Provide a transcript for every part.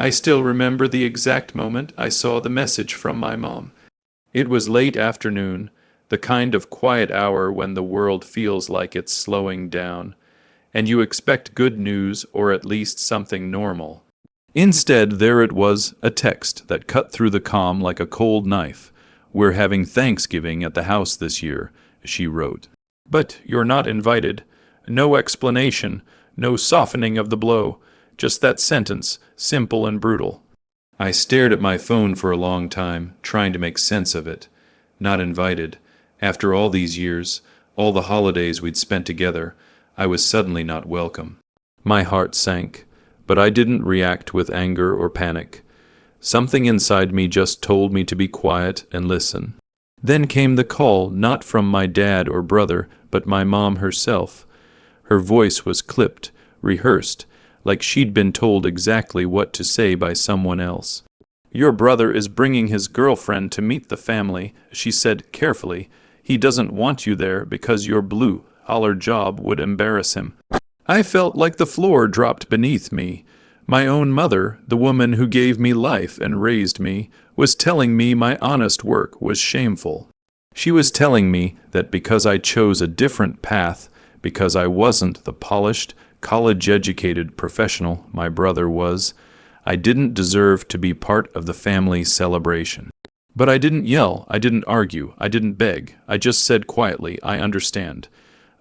I still remember the exact moment I saw the message from my mom. It was late afternoon, the kind of quiet hour when the world feels like it's slowing down, and you expect good news or at least something normal. Instead, there it was, a text that cut through the calm like a cold knife. "We're having Thanksgiving at the house this year," she wrote. "But you're not invited." No explanation, no softening of the blow, just that sentence, simple and brutal. I stared at my phone for a long time, trying to make sense of it. Not invited. After all these years, all the holidays we'd spent together, I was suddenly not welcome. My heart sank, but I didn't react with anger or panic. Something inside me just told me to be quiet and listen. Then came the call, not from my dad or brother, but my mom herself. Her voice was clipped, rehearsed, like she'd been told exactly what to say by someone else. "Your brother is bringing his girlfriend to meet the family," she said carefully. "He doesn't want you there because your blue-collar job would embarrass him." I felt like the floor dropped beneath me. My own mother, the woman who gave me life and raised me, was telling me my honest work was shameful. She was telling me that because I chose a different path, because I wasn't the polished, college-educated professional my brother was, I didn't deserve to be part of the family celebration. But I didn't yell, I didn't argue, I didn't beg. I just said quietly, "I understand."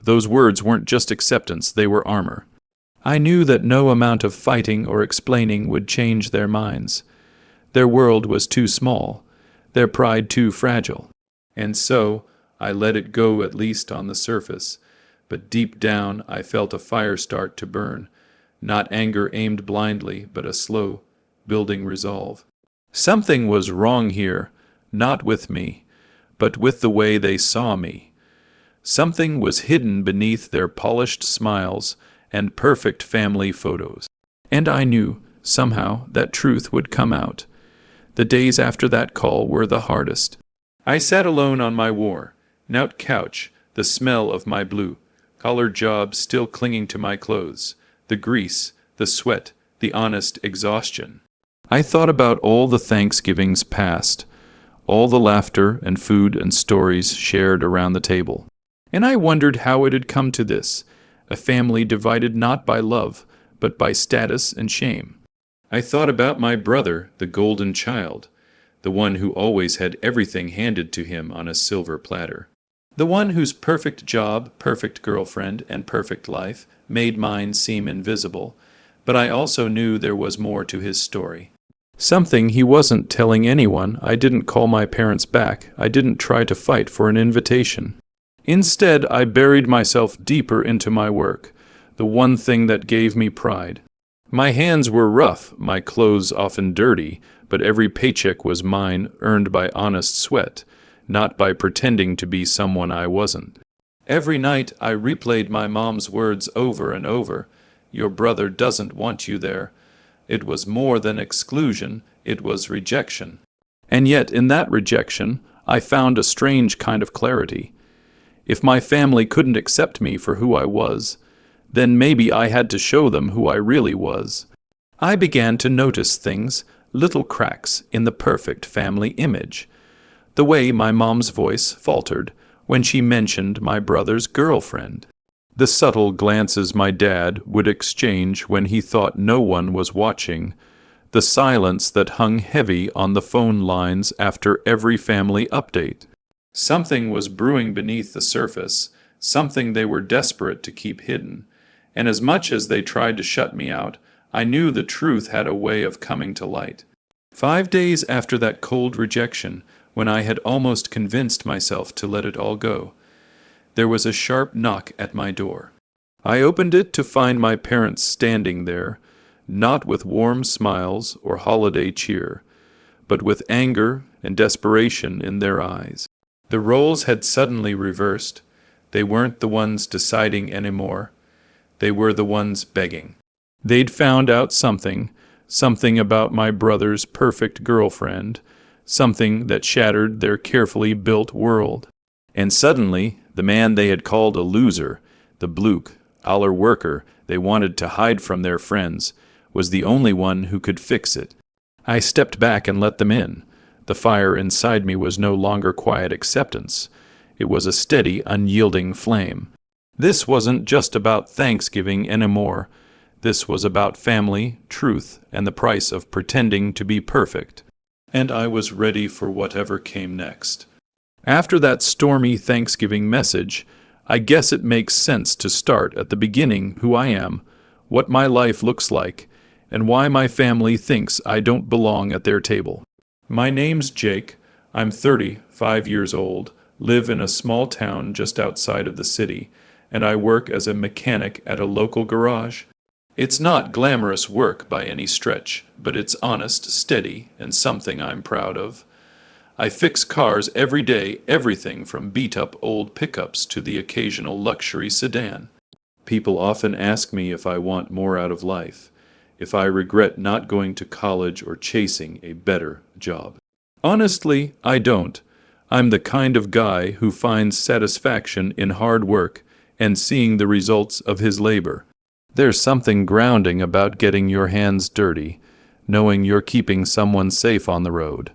Those words weren't just acceptance, they were armor. I knew that no amount of fighting or explaining would change their minds. Their world was too small, their pride too fragile. And so, I let it go, at least on the surface. But deep down, I felt a fire start to burn. Not anger aimed blindly, but a slow, building resolve. Something was wrong here, not with me, but with the way they saw me. Something was hidden beneath their polished smiles and perfect family photos. And I knew, somehow, that truth would come out. The days after that call were the hardest. I sat alone on my worn-out couch, the smell of my blue-collar job still clinging to my clothes, the grease, the sweat, the honest exhaustion. I thought about all the Thanksgivings past, all the laughter and food and stories shared around the table. And I wondered how it had come to this, a family divided not by love, but by status and shame. I thought about my brother, the golden child, the one who always had everything handed to him on a silver platter. The one whose perfect job, perfect girlfriend, and perfect life made mine seem invisible, but I also knew there was more to his story. Something he wasn't telling anyone. I didn't call my parents back. I didn't try to fight for an invitation. Instead, I buried myself deeper into my work, the one thing that gave me pride. My hands were rough, my clothes often dirty, but every paycheck was mine, earned by honest sweat, not by pretending to be someone I wasn't. Every night I replayed my mom's words over and over. "Your brother doesn't want you there." It was more than exclusion, it was rejection. And yet in that rejection, I found a strange kind of clarity. If my family couldn't accept me for who I was, then maybe I had to show them who I really was. I began to notice things, little cracks in the perfect family image. The way my mom's voice faltered when she mentioned my brother's girlfriend. The subtle glances my dad would exchange when he thought no one was watching. The silence that hung heavy on the phone lines after every family update. Something was brewing beneath the surface, something they were desperate to keep hidden. And as much as they tried to shut me out, I knew the truth had a way of coming to light. 5 days after that cold rejection, when I had almost convinced myself to let it all go, there was a sharp knock at my door. I opened it to find my parents standing there, not with warm smiles or holiday cheer, but with anger and desperation in their eyes. The roles had suddenly reversed. They weren't the ones deciding anymore. They were the ones begging. They'd found out something about my brother's perfect girlfriend, something that shattered their carefully built world. And suddenly, the man they had called a loser, the blue-collar worker they wanted to hide from their friends, was the only one who could fix it. I stepped back and let them in. The fire inside me was no longer quiet acceptance. It was a steady, unyielding flame. This wasn't just about Thanksgiving anymore. This was about family, truth, and the price of pretending to be perfect. And I was ready for whatever came next. After that stormy Thanksgiving message, I guess it makes sense to start at the beginning who I am, what my life looks like, and why my family thinks I don't belong at their table. My name's Jake. I'm 35 years old, live in a small town just outside of the city, and I work as a mechanic at a local garage. It's not glamorous work by any stretch, but it's honest, steady, and something I'm proud of. I fix cars every day, everything from beat-up old pickups to the occasional luxury sedan. People often ask me if I want more out of life, if I regret not going to college or chasing a better job. Honestly, I don't. I'm the kind of guy who finds satisfaction in hard work and seeing the results of his labor. There's something grounding about getting your hands dirty, knowing you're keeping someone safe on the road.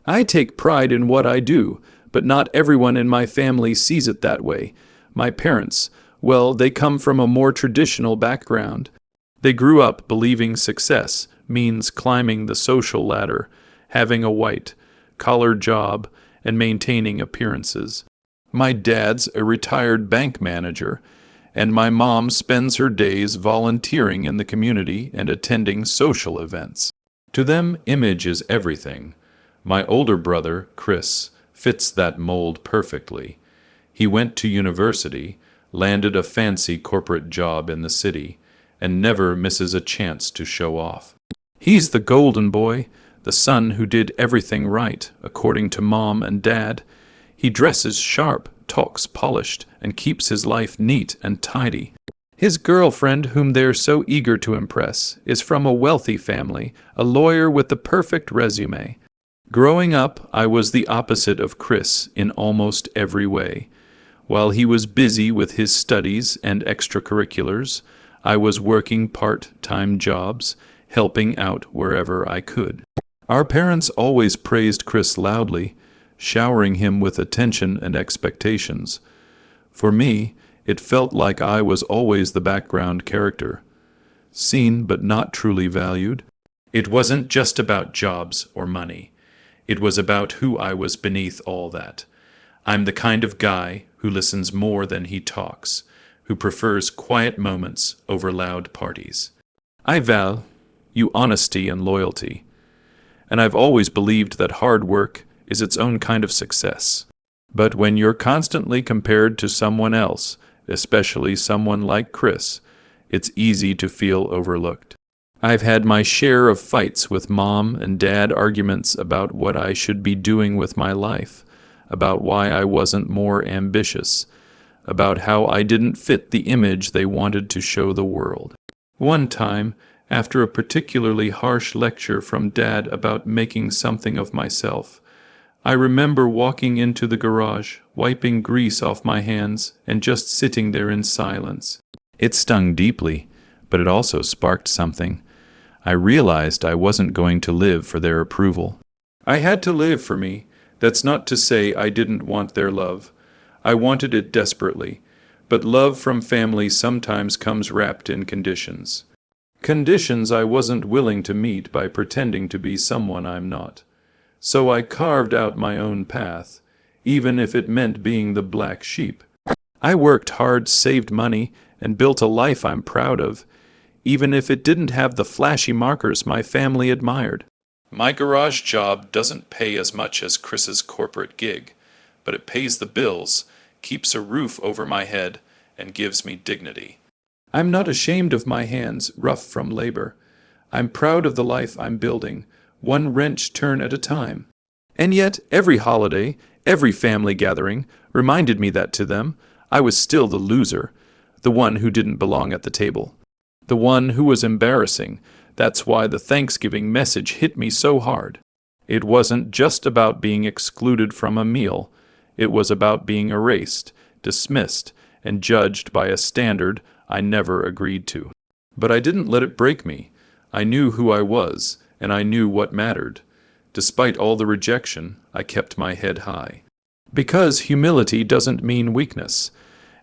I take pride in what I do, but not everyone in my family sees it that way. My parents, well, they come from a more traditional background. They grew up believing success means climbing the social ladder, having a white-collar job, and maintaining appearances. My dad's a retired bank manager, and my mom spends her days volunteering in the community and attending social events. To them, image is everything. My older brother, Chris, fits that mold perfectly. He went to university, landed a fancy corporate job in the city, and never misses a chance to show off. He's the golden boy, the son who did everything right, according to mom and dad. He dresses sharp, talks polished, and keeps his life neat and tidy. His girlfriend, whom they're so eager to impress, is from a wealthy family, a lawyer with the perfect resume. Growing up, I was the opposite of Chris in almost every way. While he was busy with his studies and extracurriculars, I was working part-time jobs, helping out wherever I could. Our parents always praised Chris loudly, showering him with attention and expectations. For me, it felt like I was always the background character, seen but not truly valued. It wasn't just about jobs or money. It was about who I was beneath all that. I'm the kind of guy who listens more than he talks, who prefers quiet moments over loud parties. I value honesty and loyalty, and I've always believed that hard work is its own kind of success. But when you're constantly compared to someone else, especially someone like Chris, it's easy to feel overlooked. I've had my share of fights with mom and dad, arguments about what I should be doing with my life, about why I wasn't more ambitious, about how I didn't fit the image they wanted to show the world. One time, after a particularly harsh lecture from Dad about making something of myself, I remember walking into the garage, wiping grease off my hands, and just sitting there in silence. It stung deeply, but it also sparked something. I realized I wasn't going to live for their approval. I had to live for me. That's not to say I didn't want their love. I wanted it desperately, but love from family sometimes comes wrapped in conditions. Conditions I wasn't willing to meet by pretending to be someone I'm not. So I carved out my own path, even if it meant being the black sheep. I worked hard, saved money, and built a life I'm proud of, even if it didn't have the flashy markers my family admired. My garage job doesn't pay as much as Chris's corporate gig, but it pays the bills, keeps a roof over my head, and gives me dignity. I'm not ashamed of my hands, rough from labor. I'm proud of the life I'm building, one wrench turn at a time. And yet, every holiday, every family gathering, reminded me that to them, I was still the loser, the one who didn't belong at the table, the one who was embarrassing. That's why the Thanksgiving message hit me so hard. It wasn't just about being excluded from a meal. It was about being erased, dismissed, and judged by a standard I never agreed to. But I didn't let it break me. I knew who I was, and I knew what mattered. Despite all the rejection, I kept my head high. Because humility doesn't mean weakness,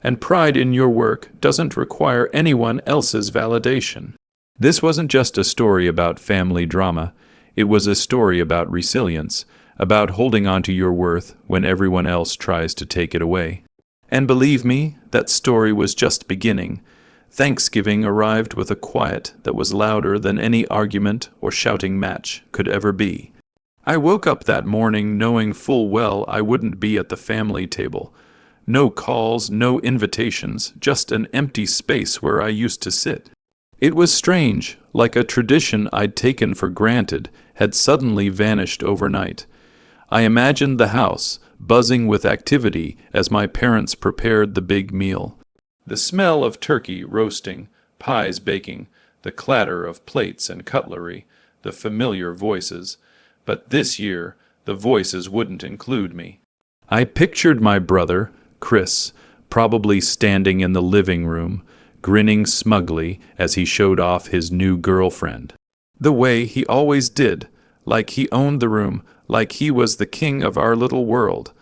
and pride in your work doesn't require anyone else's validation. This wasn't just a story about family drama. It was a story about resilience, about holding on to your worth when everyone else tries to take it away. And believe me, that story was just beginning. Thanksgiving arrived with a quiet that was louder than any argument or shouting match could ever be. I woke up that morning knowing full well I wouldn't be at the family table. No calls, no invitations, just an empty space where I used to sit. It was strange, like a tradition I'd taken for granted had suddenly vanished overnight. I imagined the house, buzzing with activity as my parents prepared the big meal. The smell of turkey roasting, pies baking, the clatter of plates and cutlery, the familiar voices. But this year, the voices wouldn't include me. I pictured my brother, Chris, probably standing in the living room, grinning smugly as he showed off his new girlfriend. The way he always did, like he owned the room, like he was the king of our little world.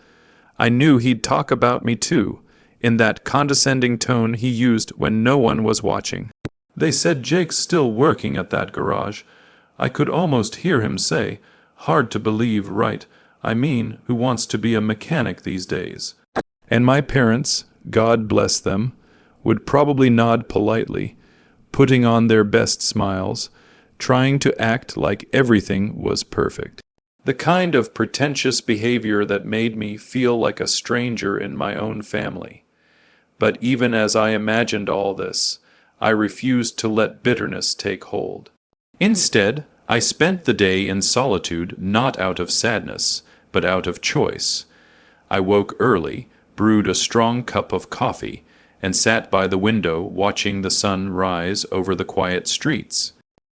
I knew he'd talk about me too, in that condescending tone he used when no one was watching. They said Jake's still working at that garage. I could almost hear him say, "Hard to believe, right? I mean, who wants to be a mechanic these days?" And my parents, God bless them, would probably nod politely, putting on their best smiles, trying to act like everything was perfect. The kind of pretentious behavior that made me feel like a stranger in my own family. But even as I imagined all this, I refused to let bitterness take hold. Instead, I spent the day in solitude, not out of sadness, but out of choice. I woke early, brewed a strong cup of coffee, and sat by the window watching the sun rise over the quiet streets.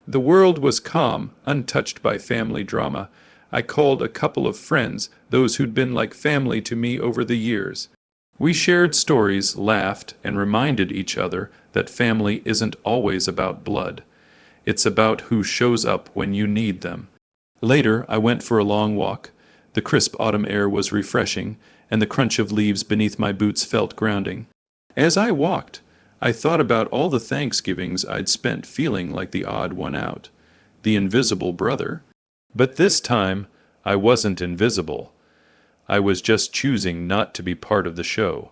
The world was calm, untouched by family drama. I called a couple of friends, those who'd been like family to me over the years. We shared stories, laughed, and reminded each other that family isn't always about blood. It's about who shows up when you need them. Later, I went for a long walk. The crisp autumn air was refreshing, and the crunch of leaves beneath my boots felt grounding. As I walked, I thought about all the Thanksgivings I'd spent feeling like the odd one out, the invisible brother. But this time, I wasn't invisible. I was just choosing not to be part of the show.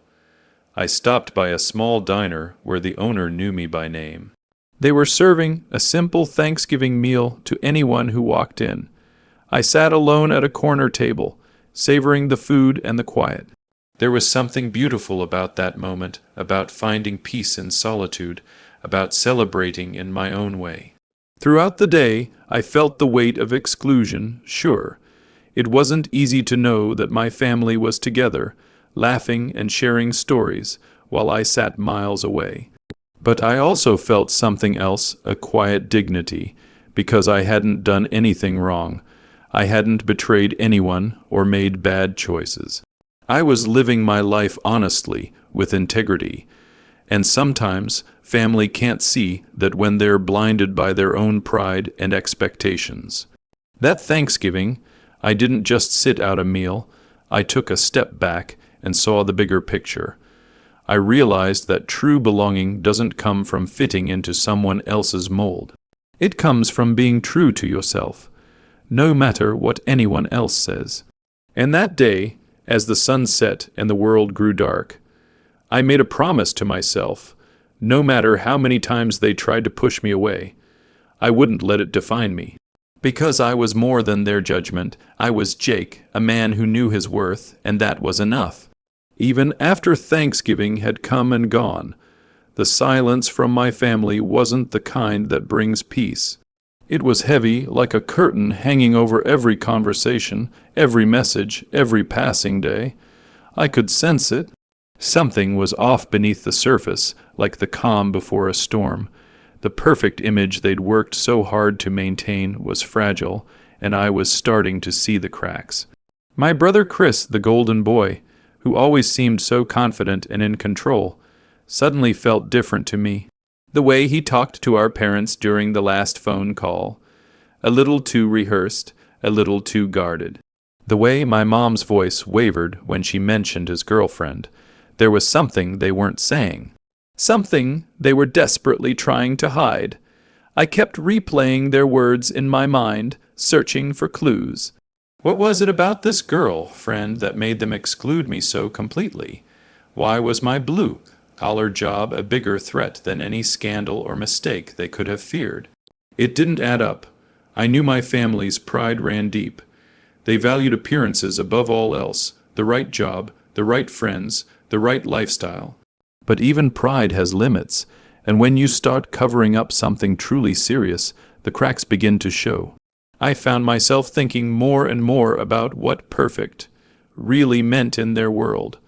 I stopped by a small diner where the owner knew me by name. They were serving a simple Thanksgiving meal to anyone who walked in. I sat alone at a corner table, savoring the food and the quiet. There was something beautiful about that moment, about finding peace in solitude, about celebrating in my own way. Throughout the day, I felt the weight of exclusion, sure. It wasn't easy to know that my family was together, laughing and sharing stories, while I sat miles away. But I also felt something else, a quiet dignity, because I hadn't done anything wrong. I hadn't betrayed anyone or made bad choices. I was living my life honestly, with integrity. And sometimes family can't see that when they're blinded by their own pride and expectations. That Thanksgiving, I didn't just sit out a meal. I took a step back and saw the bigger picture. I realized that true belonging doesn't come from fitting into someone else's mold. It comes from being true to yourself, no matter what anyone else says. And that day, as the sun set and the world grew dark, I made a promise to myself, no matter how many times they tried to push me away, I wouldn't let it define me. Because I was more than their judgment, I was Jake, a man who knew his worth, and that was enough. Even after Thanksgiving had come and gone, the silence from my family wasn't the kind that brings peace. It was heavy, like a curtain hanging over every conversation, every message, every passing day. I could sense it. Something was off beneath the surface, like the calm before a storm. The perfect image they'd worked so hard to maintain was fragile, and I was starting to see the cracks. My brother Chris, the golden boy, who always seemed so confident and in control, suddenly felt different to me. The way he talked to our parents during the last phone call, a little too rehearsed, a little too guarded. The way my mom's voice wavered when she mentioned his girlfriend. There was something they weren't saying. Something they were desperately trying to hide. I kept replaying their words in my mind, searching for clues. What was it about this girl-friend that made them exclude me so completely? Why was my blue-collar job a bigger threat than any scandal or mistake they could have feared? It didn't add up. I knew my family's pride ran deep. They valued appearances above all else, the right job, the right friends, the right lifestyle. But even pride has limits, and when you start covering up something truly serious, the cracks begin to show. I found myself thinking more and more about what perfect really meant in their world.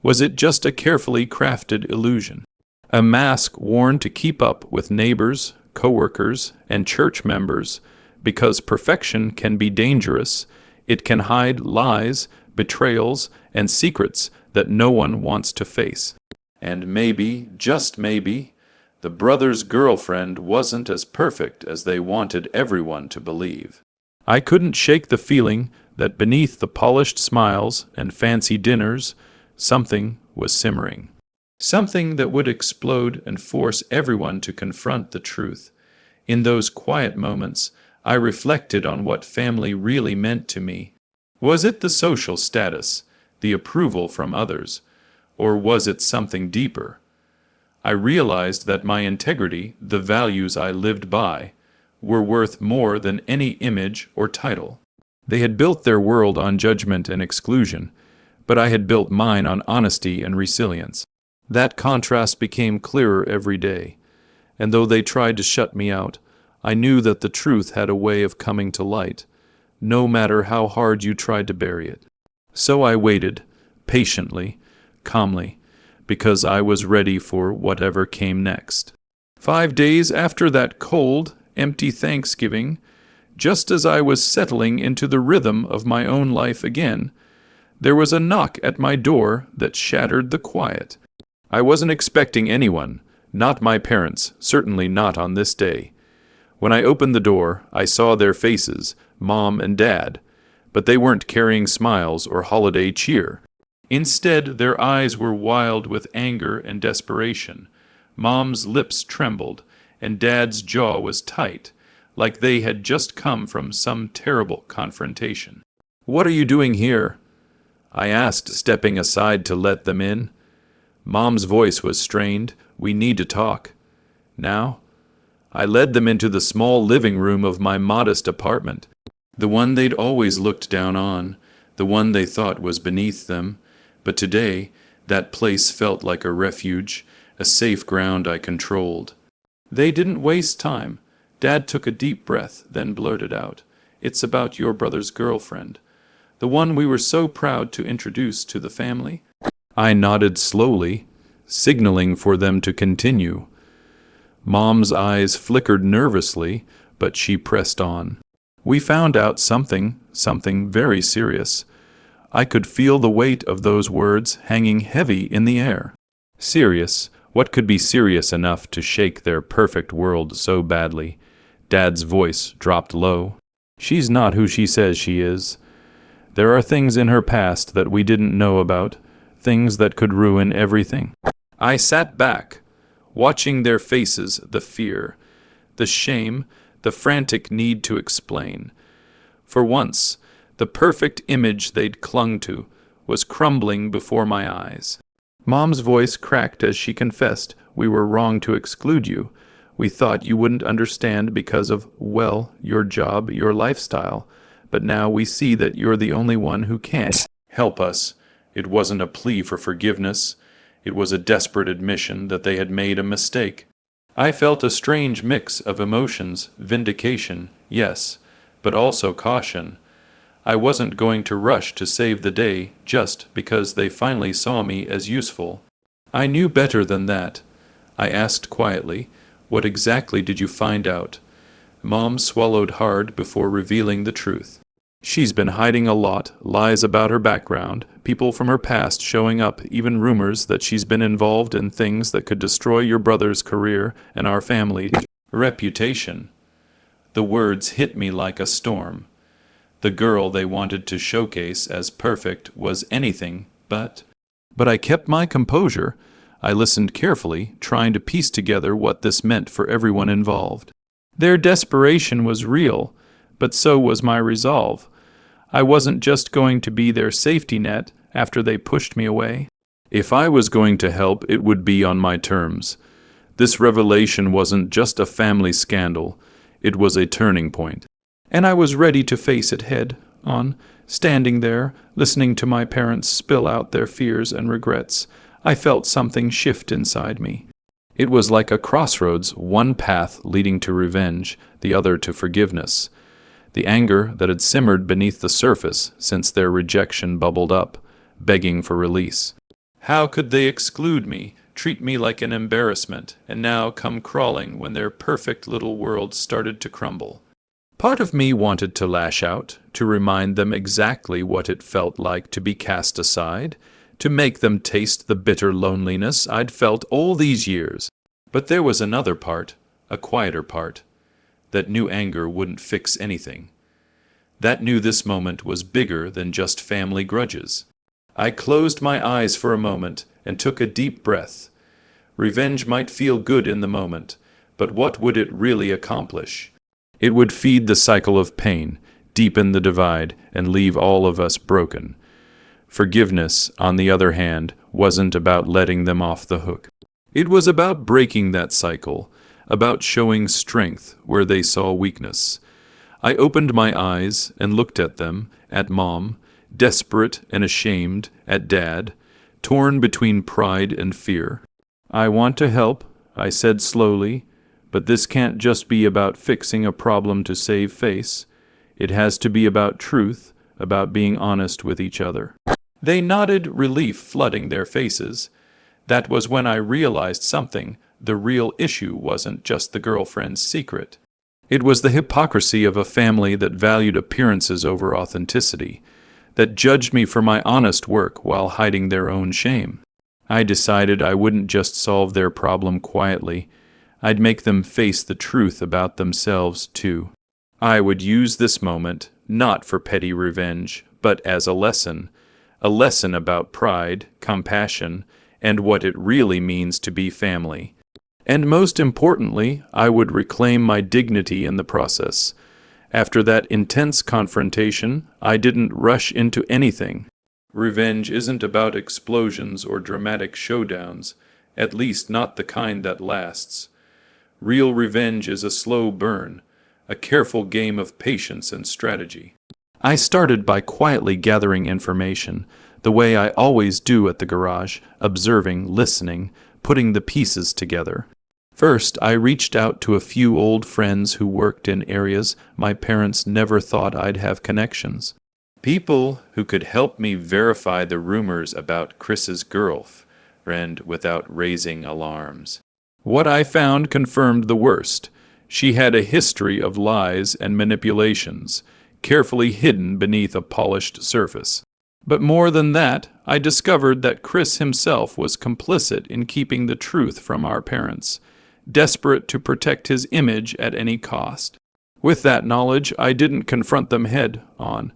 Was it just a carefully crafted illusion? A mask worn to keep up with neighbors, coworkers, and church members, because perfection can be dangerous. It can hide lies, betrayals, and secrets that no one wants to face. And maybe, just maybe, the brother's girlfriend wasn't as perfect as they wanted everyone to believe. I couldn't shake the feeling that beneath the polished smiles and fancy dinners, something was simmering. Something that would explode and force everyone to confront the truth. In those quiet moments, I reflected on what family really meant to me. Was it the social status, the approval from others, or was it something deeper? I realized that my integrity, the values I lived by, were worth more than any image or title. They had built their world on judgment and exclusion, but I had built mine on honesty and resilience. That contrast became clearer every day, and though they tried to shut me out, I knew that the truth had a way of coming to light, no matter how hard you tried to bury it. So I waited, patiently, calmly, because I was ready for whatever came next. 5 days after that cold, empty Thanksgiving, just as I was settling into the rhythm of my own life again, there was a knock at my door that shattered the quiet. I wasn't expecting anyone, not my parents, certainly not on this day. When I opened the door, I saw their faces, Mom and Dad, but they weren't carrying smiles or holiday cheer. Instead, their eyes were wild with anger and desperation. Mom's lips trembled, and Dad's jaw was tight, like they had just come from some terrible confrontation. "What are you doing here?" I asked, stepping aside to let them in. Mom's voice was strained. "We need to talk." "Now?" I led them into the small living room of my modest apartment, the one they'd always looked down on, the one they thought was beneath them. But today, that place felt like a refuge, a safe ground I controlled. They didn't waste time. Dad took a deep breath, then blurted out, "It's about your brother's girlfriend, the one we were so proud to introduce to the family." I nodded slowly, signaling for them to continue. Mom's eyes flickered nervously, but she pressed on. "We found out something very serious." I could feel the weight of those words hanging heavy in the air. Serious? What could be serious enough to shake their perfect world so badly? Dad's voice dropped low. "She's not who she says she is. There are things in her past that we didn't know about, things that could ruin everything." I sat back, watching their faces, the fear, the shame, the frantic need to explain. For once, the perfect image they'd clung to was crumbling before my eyes. Mom's voice cracked as she confessed, "We were wrong to exclude you. We thought you wouldn't understand because of, well, your job, your lifestyle. But now we see that you're the only one who can help us." It wasn't a plea for forgiveness. It was a desperate admission that they had made a mistake. I felt a strange mix of emotions, vindication, yes, but also caution. I wasn't going to rush to save the day just because they finally saw me as useful. I knew better than that. I asked quietly, "What exactly did you find out?" Mom swallowed hard before revealing the truth. She's been hiding a lot, lies about her background, people from her past showing up, even rumors that she's been involved in things that could destroy your brother's career and our family reputation. The words hit me like a storm. The girl they wanted to showcase as perfect was anything but. But I kept my composure. I listened carefully, trying to piece together what this meant for everyone involved. Their desperation was real, but so was my resolve. I wasn't just going to be their safety net after they pushed me away. If I was going to help, it would be on my terms. This revelation wasn't just a family scandal, it was a turning point. And I was ready to face it head on, standing there, listening to my parents spill out their fears and regrets. I felt something shift inside me. It was like a crossroads, one path leading to revenge, the other to forgiveness. The anger that had simmered beneath the surface since their rejection bubbled up, begging for release. How could they exclude me, treat me like an embarrassment, and now come crawling when their perfect little world started to crumble? Part of me wanted to lash out, to remind them exactly what it felt like to be cast aside, to make them taste the bitter loneliness I'd felt all these years. But there was another part, a quieter part, that knew anger wouldn't fix anything. That knew this moment was bigger than just family grudges. I closed my eyes for a moment and took a deep breath. Revenge might feel good in the moment, but what would it really accomplish? It would feed the cycle of pain, deepen the divide, and leave all of us broken. Forgiveness, on the other hand, wasn't about letting them off the hook. It was about breaking that cycle, about showing strength where they saw weakness. I opened my eyes and looked at them, at Mom, desperate and ashamed, at Dad, torn between pride and fear. I want to help, I said slowly, but this can't just be about fixing a problem to save face. It has to be about truth, about being honest with each other. They nodded, relief flooding their faces. That was when I realized something. The real issue wasn't just the girlfriend's secret. It was the hypocrisy of a family that valued appearances over authenticity, that judged me for my honest work while hiding their own shame. I decided I wouldn't just solve their problem quietly. I'd make them face the truth about themselves, too. I would use this moment, not for petty revenge, but as a lesson about pride, compassion, and what it really means to be family. And most importantly, I would reclaim my dignity in the process. After that intense confrontation, I didn't rush into anything. Revenge isn't about explosions or dramatic showdowns, at least not the kind that lasts. Real revenge is a slow burn, a careful game of patience and strategy. I started by quietly gathering information, the way I always do at the garage, observing, listening, putting the pieces together. First, I reached out to a few old friends who worked in areas my parents never thought I'd have connections. People who could help me verify the rumors about Chris's girlfriend without raising alarms. What I found confirmed the worst. She had a history of lies and manipulations, carefully hidden beneath a polished surface. But more than that, I discovered that Chris himself was complicit in keeping the truth from our parents, desperate to protect his image at any cost. With that knowledge, I didn't confront them head on.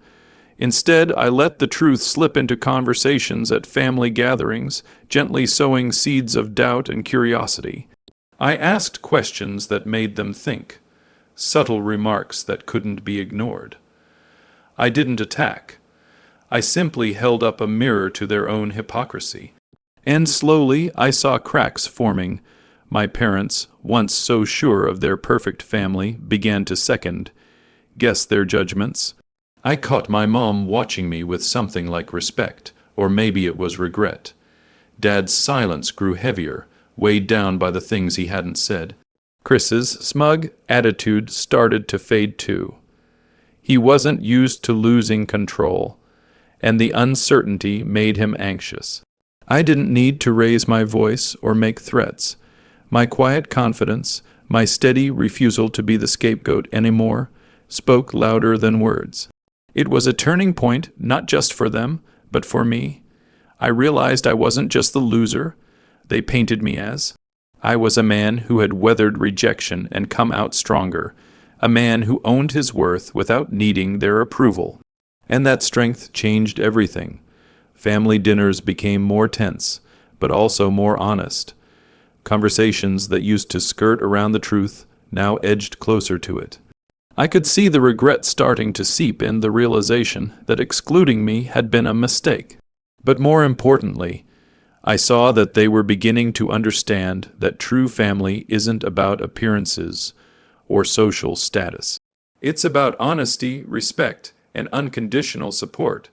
Instead, I let the truth slip into conversations at family gatherings, gently sowing seeds of doubt and curiosity. I asked questions that made them think, subtle remarks that couldn't be ignored. I didn't attack. I simply held up a mirror to their own hypocrisy. And slowly I saw cracks forming. My parents, once so sure of their perfect family, began to second-guess their judgments. I caught my mom watching me with something like respect, or maybe it was regret. Dad's silence grew heavier, weighed down by the things he hadn't said. Chris's smug attitude started to fade too. He wasn't used to losing control, and the uncertainty made him anxious. I didn't need to raise my voice or make threats. My quiet confidence, my steady refusal to be the scapegoat anymore, spoke louder than words. It was a turning point, not just for them, but for me. I realized I wasn't just the loser they painted me as. I was a man who had weathered rejection and come out stronger, a man who owned his worth without needing their approval. And that strength changed everything. Family dinners became more tense, but also more honest. Conversations that used to skirt around the truth now edged closer to it. I could see the regret starting to seep in, the realization that excluding me had been a mistake. But more importantly, I saw that they were beginning to understand that true family isn't about appearances or social status. It's about honesty, respect, and unconditional support.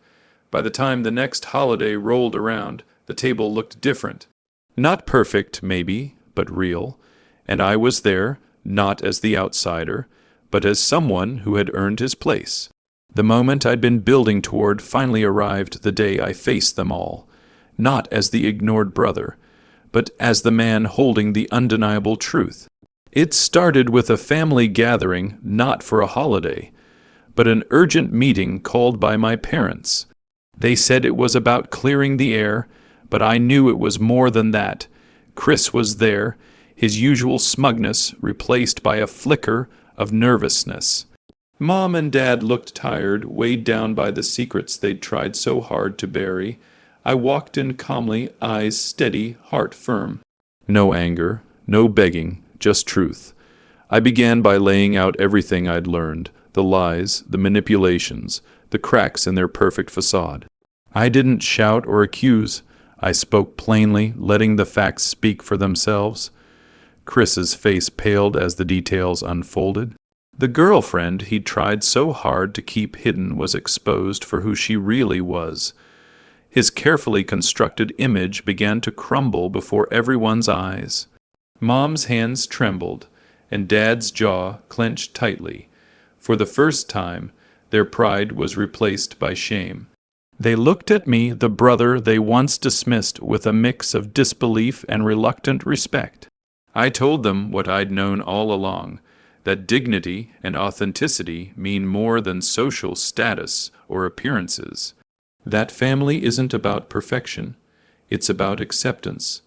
By the time the next holiday rolled around, the table looked different. Not perfect, maybe, but real. And I was there, not as the outsider, but as someone who had earned his place. The moment I'd been building toward finally arrived the day I faced them all, not as the ignored brother, but as the man holding the undeniable truth. It started with a family gathering, not for a holiday, but an urgent meeting called by my parents. They said it was about clearing the air, but I knew it was more than that. Chris was there, his usual smugness replaced by a flicker of nervousness. Mom and Dad looked tired, weighed down by the secrets they'd tried so hard to bury. I walked in calmly, eyes steady, heart firm. No anger, no begging, just truth. I began by laying out everything I'd learned, the lies, the manipulations, the cracks in their perfect facade. I didn't shout or accuse. I spoke plainly, letting the facts speak for themselves. Chris's face paled as the details unfolded. The girlfriend he'd tried so hard to keep hidden was exposed for who she really was. His carefully constructed image began to crumble before everyone's eyes. Mom's hands trembled, and Dad's jaw clenched tightly. For the first time, their pride was replaced by shame. They looked at me, the brother they once dismissed, with a mix of disbelief and reluctant respect. I told them what I'd known all along, that dignity and authenticity mean more than social status or appearances. That family isn't about perfection, it's about acceptance,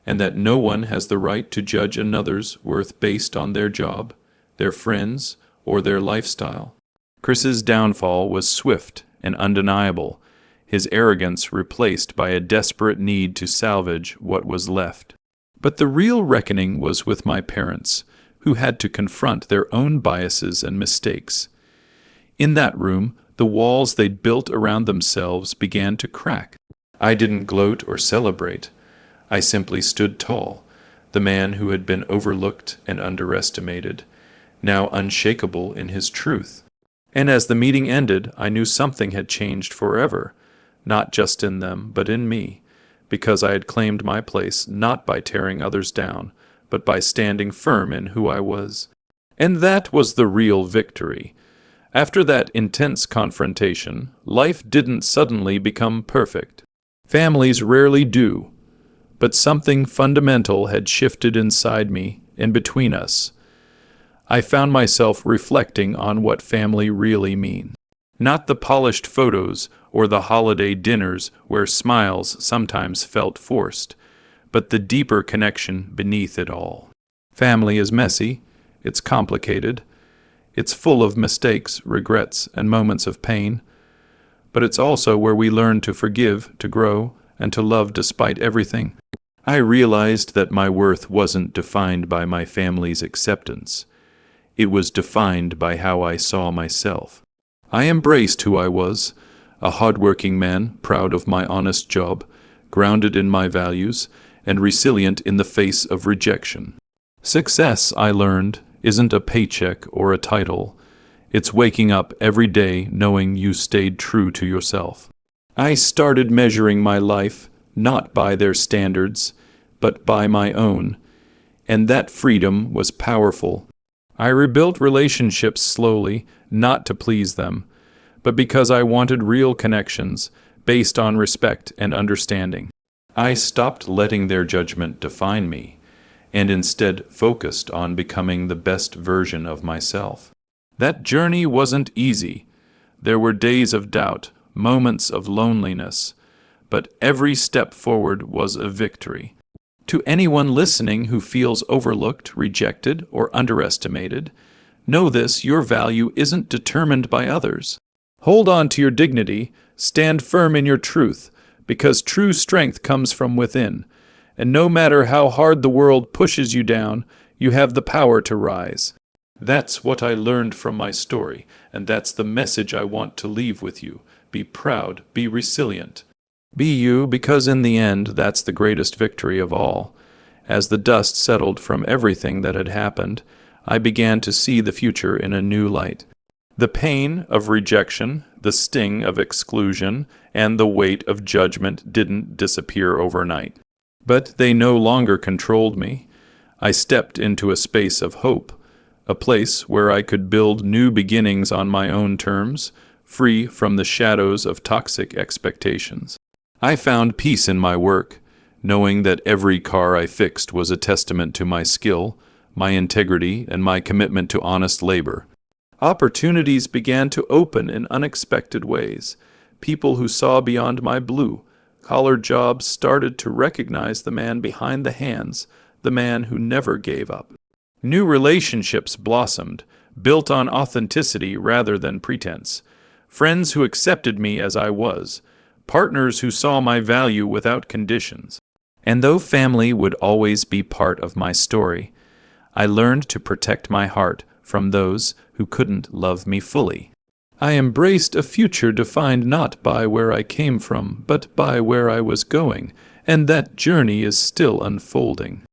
and that no one has the right to judge another's worth based on their job, their friends, or their lifestyle. Chris's downfall was swift and undeniable, his arrogance replaced by a desperate need to salvage what was left. But the real reckoning was with my parents, who had to confront their own biases and mistakes. In that room, the walls they'd built around themselves began to crack. I didn't gloat or celebrate. I simply stood tall, the man who had been overlooked and underestimated, now unshakable in his truth. And as the meeting ended, I knew something had changed forever, not just in them, but in me, because I had claimed my place not by tearing others down, but by standing firm in who I was. And that was the real victory. After that intense confrontation, life didn't suddenly become perfect. Families rarely do, but something fundamental had shifted inside me and between us. I found myself reflecting on what family really means. Not the polished photos or the holiday dinners where smiles sometimes felt forced, but the deeper connection beneath it all. Family is messy, it's complicated, it's full of mistakes, regrets, and moments of pain, but it's also where we learn to forgive, to grow, and to love despite everything. I realized that my worth wasn't defined by my family's acceptance. It was defined by how I saw myself. I embraced who I was, a hardworking man, proud of my honest job, grounded in my values, and resilient in the face of rejection. Success, I learned, isn't a paycheck or a title. It's waking up every day knowing you stayed true to yourself. I started measuring my life not by their standards, but by my own, and that freedom was powerful. I rebuilt relationships slowly, not to please them, but because I wanted real connections based on respect and understanding. I stopped letting their judgment define me, and instead focused on becoming the best version of myself. That journey wasn't easy. There were days of doubt, moments of loneliness, but every step forward was a victory. To anyone listening who feels overlooked, rejected, or underestimated, know this: your value isn't determined by others. Hold on to your dignity, stand firm in your truth, because true strength comes from within. And no matter how hard the world pushes you down, you have the power to rise. That's what I learned from my story, and that's the message I want to leave with you. Be proud, be resilient. Be you, because in the end, that's the greatest victory of all. As the dust settled from everything that had happened, I began to see the future in a new light. The pain of rejection, the sting of exclusion, and the weight of judgment didn't disappear overnight. But they no longer controlled me. I stepped into a space of hope, a place where I could build new beginnings on my own terms, free from the shadows of toxic expectations. I found peace in my work, knowing that every car I fixed was a testament to my skill, my integrity, and my commitment to honest labor. Opportunities began to open in unexpected ways. People who saw beyond my blue-collar jobs started to recognize the man behind the hands, the man who never gave up. New relationships blossomed, built on authenticity rather than pretense. Friends who accepted me as I was, partners who saw my value without conditions. And though family would always be part of my story, I learned to protect my heart from those who couldn't love me fully. I embraced a future defined not by where I came from, but by where I was going, and that journey is still unfolding.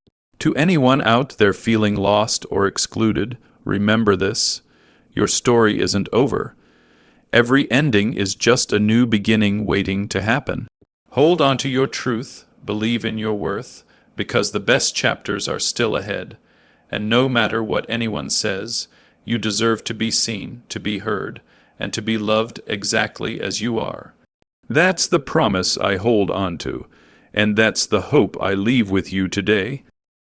To anyone out there feeling lost or excluded, remember this: your story isn't over. Every ending is just a new beginning waiting to happen. Hold on to your truth, believe in your worth, because the best chapters are still ahead. And no matter what anyone says, you deserve to be seen, to be heard, and to be loved exactly as you are. That's the promise I hold on to, and that's the hope I leave with you today.